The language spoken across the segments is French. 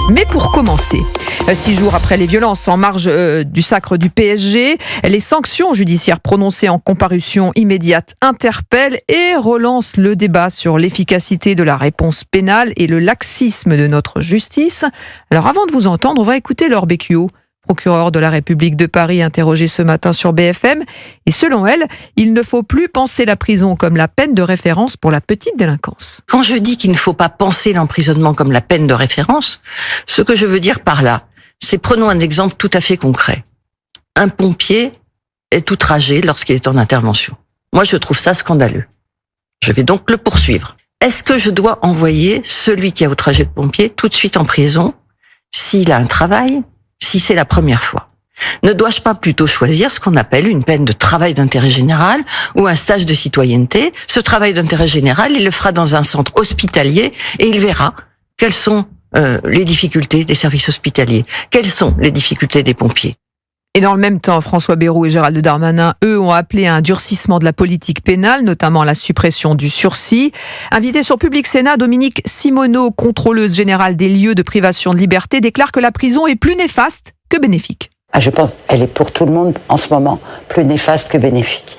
Mais pour commencer, 6 jours après les violences en marge du sacre du PSG, les sanctions judiciaires prononcées en comparution immédiate interpellent et relancent le débat sur l'efficacité de la réponse pénale et le laxisme de notre justice. Alors avant de vous entendre, on va écouter Laure Becchio, procureur de la République de Paris, interrogée ce matin sur BFM. Et selon elle, il ne faut plus penser la prison comme la peine de référence pour la petite délinquance. Quand je dis qu'il ne faut pas penser l'emprisonnement comme la peine de référence, ce que je veux dire par là, c'est prenons un exemple tout à fait concret. Un pompier est outragé lorsqu'il est en intervention. Moi, je trouve ça scandaleux. Je vais donc le poursuivre. Est-ce que je dois envoyer celui qui a outragé le pompier tout de suite en prison s'il a un travail, si c'est la première fois? Ne dois-je pas plutôt choisir ce qu'on appelle une peine de travail d'intérêt général ou un stage de citoyenneté? Ce travail d'intérêt général, il le fera dans un centre hospitalier et il verra quelles sont les difficultés des services hospitaliers, quelles sont les difficultés des pompiers. Et dans le même temps, François Bayrou et Gérald Darmanin, eux, ont appelé à un durcissement de la politique pénale, notamment à la suppression du sursis. Invité sur Public Sénat, Dominique Simoneau, contrôleuse générale des lieux de privation de liberté, déclare que la prison est plus néfaste que bénéfique. Je pense qu'elle est pour tout le monde, en ce moment, plus néfaste que bénéfique.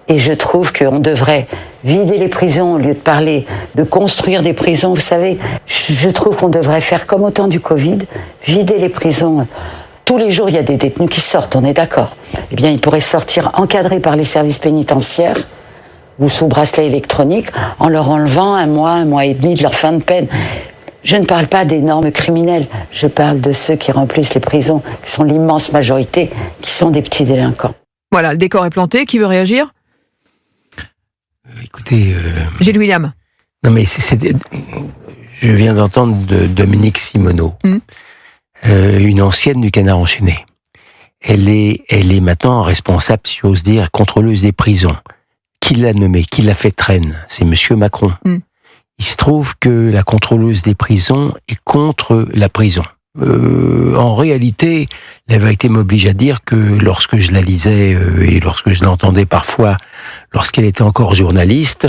Et je trouve qu'on devrait vider les prisons au lieu de parler de construire des prisons. Vous savez, je trouve qu'on devrait faire comme au temps du Covid, vider les prisons. Tous les jours, il y a des détenus qui sortent, on est d'accord. Eh bien, ils pourraient sortir encadrés par les services pénitentiaires ou sous bracelet électronique en leur enlevant un mois et demi de leur fin de peine. Je ne parle pas d'énormes criminels, je parle de ceux qui remplissent les prisons, qui sont l'immense majorité, qui sont des petits délinquants. Voilà, le décor est planté. Qui veut réagir ? Écoutez... Gilles William. Non mais je viens d'entendre de Dominique Simoneau, une ancienne du Canard enchaîné. Elle est maintenant responsable, si j'ose dire, contrôleuse des prisons. Qui l'a nommée, qui l'a fait traîne? C'est Monsieur Macron. Il se trouve que la contrôleuse des prisons est contre la prison. En réalité, la vérité m'oblige à dire que lorsque je la lisais et lorsque je l'entendais parfois, lorsqu'elle était encore journaliste,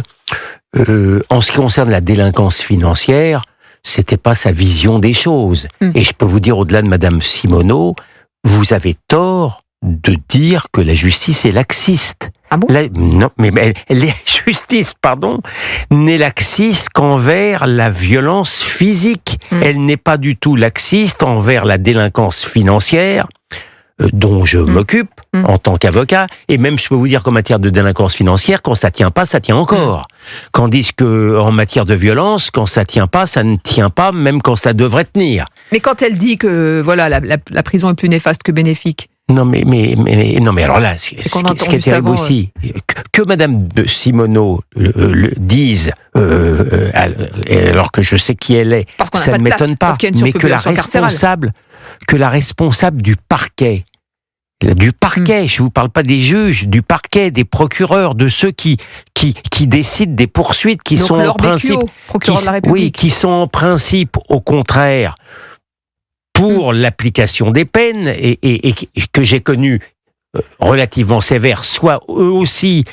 en ce qui concerne la délinquance financière, c'était pas sa vision des choses. Et je peux vous dire, au-delà de Madame Simoneau, vous avez tort de dire que la justice est laxiste. Ah bon? Non, mais la justice, n'est laxiste qu'envers la violence physique. Elle n'est pas du tout laxiste envers la délinquance financière, dont je m'occupe en tant qu'avocat, et même je peux vous dire qu'en matière de délinquance financière, quand ça tient pas, ça tient encore. Tandis que en matière de violence, quand ça tient pas, ça ne tient pas, même quand ça devrait tenir. Mais quand elle dit que voilà, la prison est plus néfaste que bénéfique. Non mais alors là, ce qui est terrible aussi, que Madame de Simoneau le dise, alors que je sais qui elle est, ça ne m'étonne pas, mais que la responsable du parquet, je vous parle pas des juges, du parquet, des procureurs, de ceux qui décident des poursuites, qui donc sont en principe, procureur de la République. qui sont en principe au contraire pour l'application des peines et que j'ai connu relativement sévères, soit eux aussi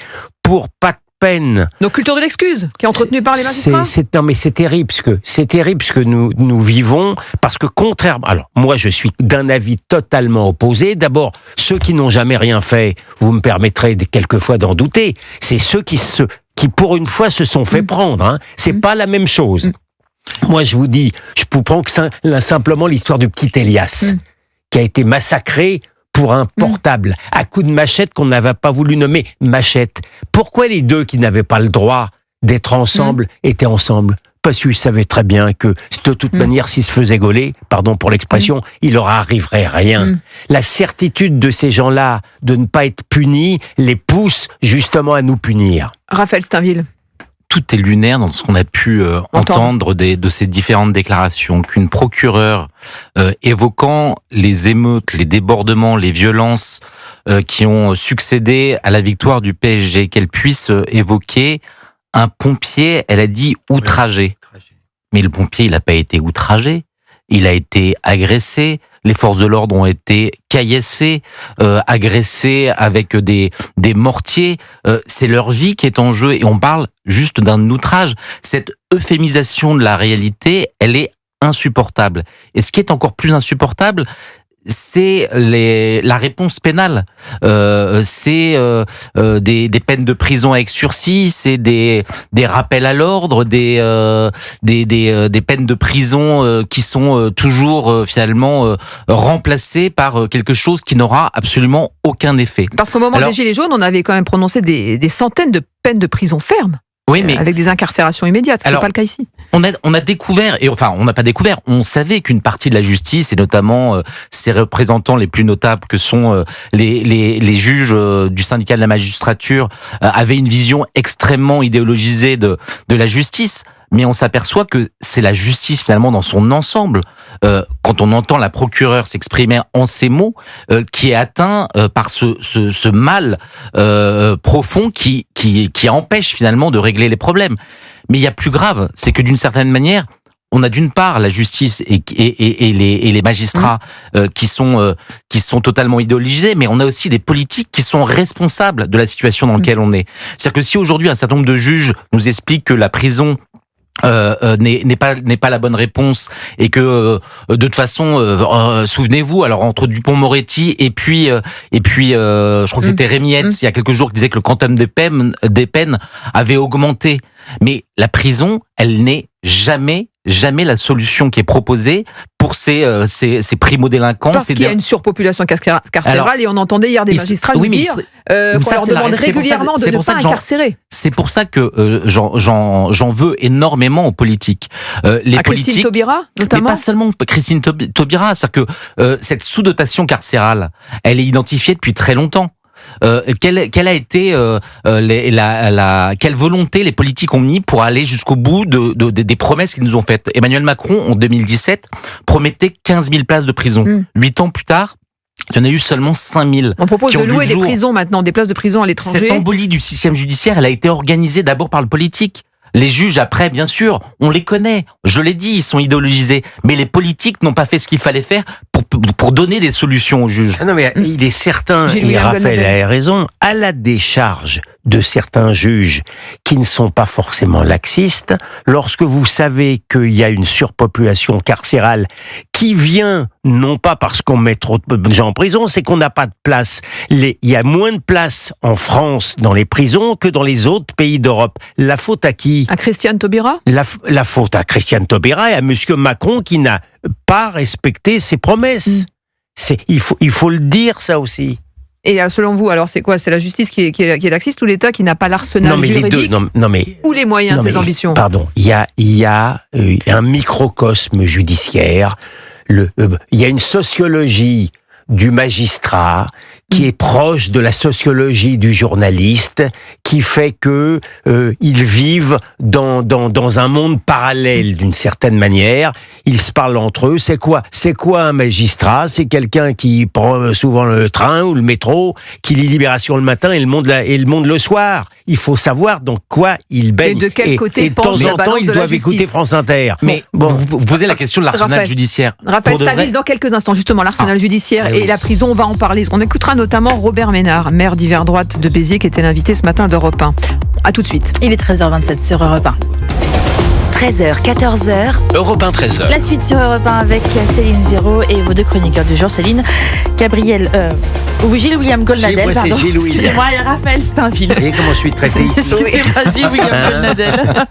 pour pas de peine. Donc culture de l'excuse qui est entretenue par les magistrats. Non mais c'est terrible ce que nous vivons, parce que contrairement, alors moi je suis d'un avis totalement opposé. D'abord, ceux qui n'ont jamais rien fait, vous me permettrez quelquefois d'en douter, c'est ceux qui pour une fois se sont fait prendre. C'est pas la même chose. Moi, je vous dis, je vous prends simplement l'histoire du petit Elias, qui a été massacré pour un portable, à coups de machette qu'on n'avait pas voulu nommer machette. Pourquoi les deux qui n'avaient pas le droit d'être ensemble étaient ensemble? Parce qu'ils savaient très bien que, de toute manière, s'ils se faisaient gauler, pardon pour l'expression, il leur arriverait rien. La certitude de ces gens-là de ne pas être punis les pousse justement à nous punir. Raphaël Steinville. Tout est lunaire dans ce qu'on a pu entendre de ces différentes déclarations. Qu'une procureure évoquant les émeutes, les débordements, les violences qui ont succédé à la victoire du PSG, qu'elle puisse évoquer un pompier, elle a dit outragé. Mais le pompier, il n'a pas été outragé. Il a été agressé. Les forces de l'ordre ont été caillassées, agressées avec des mortiers. C'est leur vie qui est en jeu et on parle juste d'un outrage. Cette euphémisation de la réalité, elle est insupportable. Et ce qui est encore plus insupportable, c'est la réponse pénale. C'est des peines de prison avec sursis, c'est des rappels à l'ordre, des peines de prison qui sont toujours finalement remplacées par quelque chose qui n'aura absolument aucun effet. Parce qu'au moment des Gilets jaunes, on avait quand même prononcé des centaines de peines de prison ferme. Oui, mais avec des incarcérations immédiates, ce qui n'est pas le cas ici. On a découvert, et enfin on n'a pas découvert, on savait qu'une partie de la justice, et notamment ses représentants les plus notables que sont les juges du syndicat de la magistrature, avaient une vision extrêmement idéologisée de la justice. Mais on s'aperçoit que c'est la justice finalement dans son ensemble, quand on entend la procureure s'exprimer en ces mots, qui est atteint par ce mal profond qui empêche finalement de régler les problèmes. Mais il y a plus grave, c'est que d'une certaine manière, on a d'une part la justice et les magistrats qui sont totalement idéologisés, mais on a aussi des politiques qui sont responsables de la situation dans laquelle on est. C'est-à-dire que si aujourd'hui un certain nombre de juges nous expliquent que la prison n'est pas la bonne réponse et que de toute façon souvenez-vous, alors entre Dupond-Moretti et puis je crois que c'était Rémi Hetz il y a quelques jours qui disait que le quantum des peines avait augmenté, mais la prison, elle n'est jamais la solution qui est proposée pour ces primo-délinquants. Parce qu'il y a une surpopulation carcérale et on entendait hier des magistrats nous dire qu'on leur demande régulièrement de ne pas incarcérer. C'est pour ça que j'en veux énormément aux politiques. Christine Taubira, notamment. Mais pas seulement Christine Taubira, c'est-à-dire que cette sous-dotation carcérale, elle est identifiée depuis très longtemps. Quelle a été quelle volonté les politiques ont mis pour aller jusqu'au bout des promesses qu'ils nous ont faites. Emmanuel Macron, en 2017, promettait 15 000 places de prison. 8 ans plus tard, il y en a eu seulement 5 000. On propose de louer des prisons maintenant, des places de prison à l'étranger. Cette embolie du système judiciaire, elle a été organisée d'abord par le politique. Les juges, après, bien sûr, on les connaît. Je l'ai dit, ils sont idéologisés. Mais les politiques n'ont pas fait ce qu'il fallait faire pour donner des solutions aux juges. Non, mais il est certain, et Raphaël a raison, à la décharge de certains juges qui ne sont pas forcément laxistes, lorsque vous savez qu'il y a une surpopulation carcérale qui vient, non pas parce qu'on met trop de gens en prison, c'est qu'on n'a pas de place. Il y a moins de place en France dans les prisons que dans les autres pays d'Europe. La faute à qui ? À Christiane Taubira ? La faute à Christiane Taubira et à monsieur Macron qui n'a pas respecté ses promesses. Il faut le dire, ça aussi. Et selon vous, alors c'est quoi ? C'est la justice qui est laxiste ou l'État qui n'a pas l'arsenal juridique ou les moyens de ses ambitions ? Pardon, il y a un microcosme judiciaire, il y a une sociologie du magistrat qui est proche de la sociologie du journaliste, qui fait que ils vivent dans un monde parallèle d'une certaine manière. Ils se parlent entre eux. C'est quoi un magistrat ? C'est quelqu'un qui prend souvent le train ou le métro, qui lit Libération le matin et le Monde le soir. Il faut savoir dans quoi ils baignent. Et de quel côté de temps en temps, ils doivent écouter France Inter. Mais vous posez la question de l'arsenal judiciaire. Raphaël Stainville, dans quelques instants, justement, l'arsenal judiciaire et la prison, on va en parler. On écoutera notamment Robert Ménard, maire d'hiver droite de Béziers, qui était l'invité ce matin d'Europe 1. A tout de suite. Il est 13h27 sur Europe 1. 13h, 14h. Europe 1, 13h. La suite sur Europe 1 avec Céline Géraud et vos deux chroniqueurs du jour, Céline Gilles-William Goldnadel, pardon. Excusez-moi, et Raphaël Stainville. Vous voyez comment je suis traité ici. Excusez-moi, Gilles-William Goldnadel.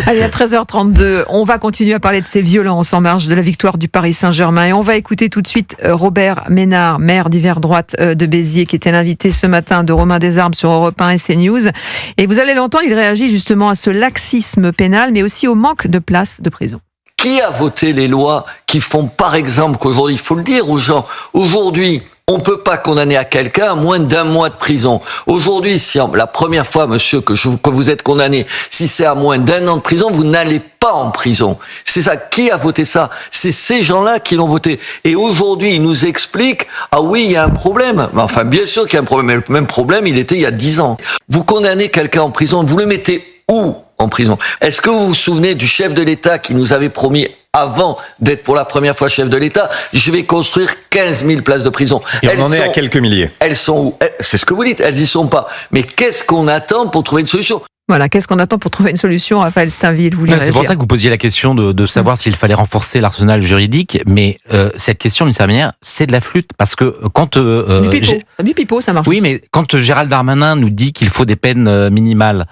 Allez, à 13h32, on va continuer à parler de ces violences en marge de la victoire du Paris Saint-Germain. Et on va écouter tout de suite Robert Ménard, maire d'hiver droite de Béziers, qui était l'invité ce matin de Romain Desarmes sur Europe 1 et CNews. Et vous allez l'entendre, il réagit justement à ce laxisme pénal, mais aussi au manque de places de prison. Qui a voté les lois qui font, par exemple, qu'aujourd'hui, il faut le dire aux gens, aujourd'hui, on ne peut pas condamner à quelqu'un à moins d'1 mois de prison. Aujourd'hui, si la première fois, monsieur, que vous êtes condamné, si c'est à moins d'1 an de prison, vous n'allez pas en prison. C'est ça. Qui a voté ça ? C'est ces gens-là qui l'ont voté. Et aujourd'hui, ils nous expliquent, ah oui, il y a un problème. Enfin, bien sûr qu'il y a un problème, mais le même problème, il était il y a 10 ans. Vous condamnez quelqu'un en prison, vous le mettez où en prison ? Est-ce que vous vous souvenez du chef de l'État qui nous avait promis, avant d'être pour la première fois chef de l'État, je vais construire 15 000 places de prison. Et on en est à quelques milliers. Elles sont où ? C'est ce que vous dites, elles y sont pas. Mais qu'est-ce qu'on attend pour trouver une solution ? Voilà, qu'est-ce qu'on attend pour trouver une solution, Raphaël Steinville? Vous voulez C'est pour réagir? ça que vous posiez la question de savoir s'il fallait renforcer l'arsenal juridique, mais cette question, d'une certaine manière, c'est de la flûte, parce que quand... Du pipeau, ça marche Oui, aussi. mais quand Gérald Darmanin nous dit qu'il faut des peines minimales,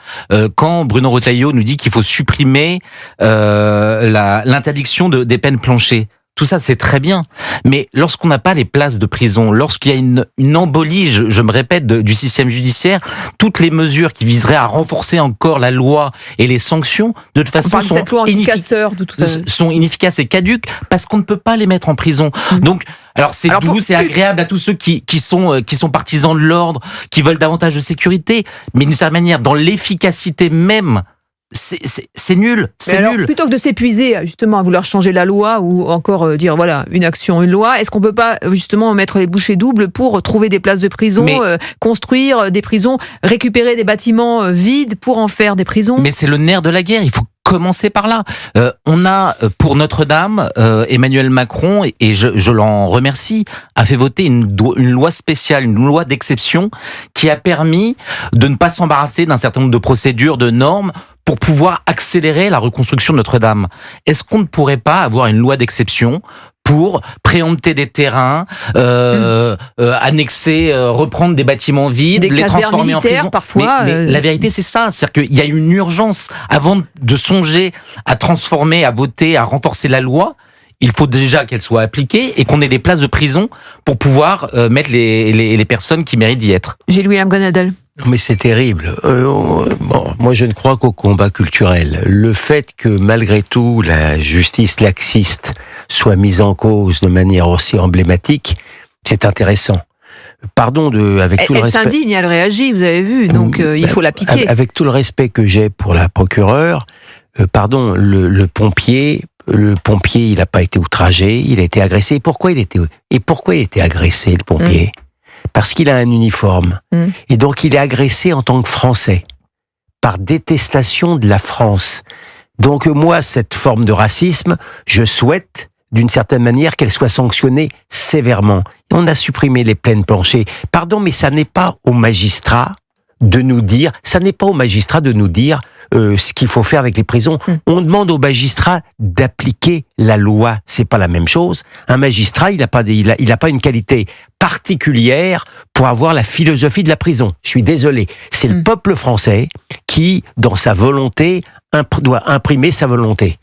quand Bruno Retailleau nous dit qu'il faut supprimer l'interdiction des peines planchées, tout ça, c'est très bien. Mais lorsqu'on n'a pas les places de prison, lorsqu'il y a une embolie, je me répète, du système judiciaire, toutes les mesures qui viseraient à renforcer encore la loi et les sanctions, de toute façon, sont inefficaces et caduques parce qu'on ne peut pas les mettre en prison. Donc, c'est doux, c'est agréable à tous ceux qui sont partisans de l'ordre, qui veulent davantage de sécurité, mais d'une certaine manière, dans l'efficacité même, c'est nul, nul. Plutôt que de s'épuiser justement à vouloir changer la loi ou encore dire voilà, une action, une loi, est-ce qu'on peut pas justement mettre les bouchées doubles pour trouver des places de prison, construire des prisons, récupérer des bâtiments vides pour en faire des prisons? Mais c'est le nerf de la guerre, il faut commencer par là. On a, pour Notre-Dame, Emmanuel Macron, et je l'en remercie, a fait voter une loi spéciale, une loi d'exception, qui a permis de ne pas s'embarrasser d'un certain nombre de procédures, de normes, pour pouvoir accélérer la reconstruction de Notre-Dame. Est-ce qu'on ne pourrait pas avoir une loi d'exception pour préempter des terrains, annexer, reprendre des bâtiments vides, les transformer en prison parfois, mais la vérité, c'est ça. C'est-à-dire qu'il y a une urgence. Avant de songer à transformer, à voter, à renforcer la loi, il faut déjà qu'elle soit appliquée et qu'on ait des places de prison pour pouvoir mettre les personnes qui méritent d'y être. Gilles-William Gonadel. Mais c'est terrible. Moi, je ne crois qu'au combat culturel. Le fait que, malgré tout, la justice laxiste soit mise en cause de manière aussi emblématique, c'est intéressant. Pardon avec tout le respect. Elle s'indigne, elle réagit, vous avez vu, donc il faut la piquer. Avec tout le respect que j'ai pour la procureure, le pompier, il n'a pas été outragé, il a été agressé. Pourquoi il était agressé, le pompier? Parce qu'il a un uniforme. Et donc, il est agressé en tant que Français, par détestation de la France. Donc, moi, cette forme de racisme, je souhaite, d'une certaine manière, qu'elle soit sanctionnée sévèrement. Et on a supprimé les peines planchées. Pardon, mais ça n'est pas aux magistrats de nous dire, ce qu'il faut faire avec les prisons. On demande aux magistrats d'appliquer la loi. C'est pas la même chose. Un magistrat, il a pas une qualité particulière pour avoir la philosophie de la prison. Je suis désolé. C'est le peuple français qui, dans sa volonté, doit imprimer sa volonté.